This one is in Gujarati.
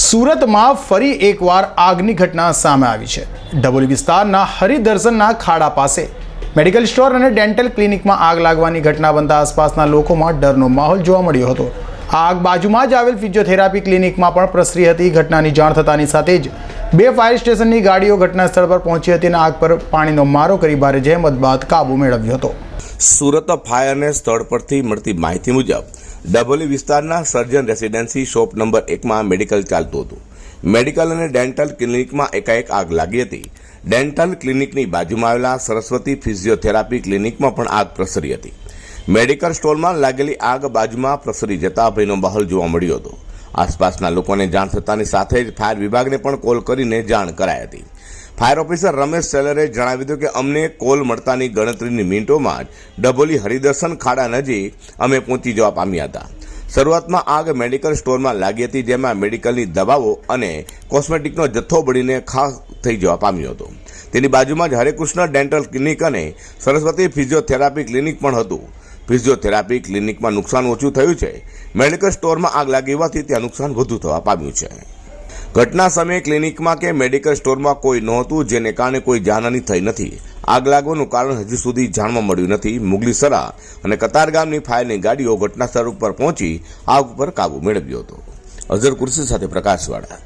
સુરતમાં ફરી એકવાર આગની ઘટના સામે આવી છે। ડભોલી વિસ્તારના હરિદર્શનના ખાડા પાસે મેડિકલ સ્ટોર અને ડેન્ટલ ક્લિનિકમાં આગ લાગવાની ઘટના બનતા આસપાસના લોકોમાં ડરનો માહોલ જોવા મળ્યો હતો। આગ બાજુમાં જ આવેલ ફિઝિયોથેરાપી ક્લિનિકમાં પણ પ્રસરી હતી। ઘટનાની જાણ થતાની સાથે જ બે ફાયર સ્ટેશનની ગાડીઓ ઘટના સ્થળ પર પહોંચી હતી અને આગ પર પાણીનો મારો કરી ભારે જહેમત બાદ કાબુ મેળવ્યો હતો। સુરત ફાયરને સ્થળ પરથી મળતી માહિતી મુજબ ડભોલી વિસ્તારના સર્જન રેસિડેન્સી શોપ નંબર 1માં મેડિકલ ચાલતું હતું। મેડિકલ અને ડેન્ટલ ક્લિનિકમાં એકાએક આગ લાગી હતી। ડેન્ટલ ક્લિનિકની બાજુમાં આવેલા સરસ્વતી ફિઝિયોથેરાપી ક્લિનિકમાં પણ આગ પ્રસરી હતી। મેડિકલ સ્ટોરમાં લાગેલી આગ બાજુમાં પ્રસરી જતા ભયનો માહોલ જોવા મળ્યો હતો। આસપાસના લોકોને જાણ થતાની સાથે જ ફાયર વિભાગને પણ કોલ કરીને જાણ કરાઈ હતી। ફાયર ઓફિસર રમેશ સેલરે જણાવ્યું હતું કે અમને કોલ મળતાની ગણતરીની મિનિટોમાં જ ડભોલી હરિદર્શન ખાડા નજીક અમે પહોંચી જવા પામ્યા હતા। શરૂઆતમાં આગ મેડિકલ સ્ટોરમાં લાગી હતી, જેમાં મેડિકલની દવાઓ અને કોસ્મેટિકનો જથ્થો બળીને ખાખ થઈ જવા પામ્યો હતો। તેની બાજુમાં જ હરેકૃષ્ણ ડેન્ટલ ક્લિનિક અને સરસ્વતી ફિઝિયોથેરાપી ક્લિનિક પણ હતું। ફિઝિયોથેરાપી ક્લિનિકમાં નુકસાન ઓછું થયું છે। મેડિકલ સ્ટોરમાં આગ લાગી હોવાથી ત્યાં નુકસાન વધુ થવા પામ્યું છે। ઘટના સમયે ક્લિનિકમાં કે મેડિકલ સ્ટોરમાં કોઈ નહોતું, જેને કારણે કોઈ જાનહાની થઈ નથી। આગ લાગવાનું કારણ હજુ સુધી જાણવા મળ્યું નથી। મુગલીસરા અને કતારગામની ફાયરની ગાડીઓ ઘટના સ્થળ ઉપર પહોંચી આગ ઉપર કાબુ મેળવ્યો હતો। અઝર કુર્સી સાથે પ્રકાશવાળા।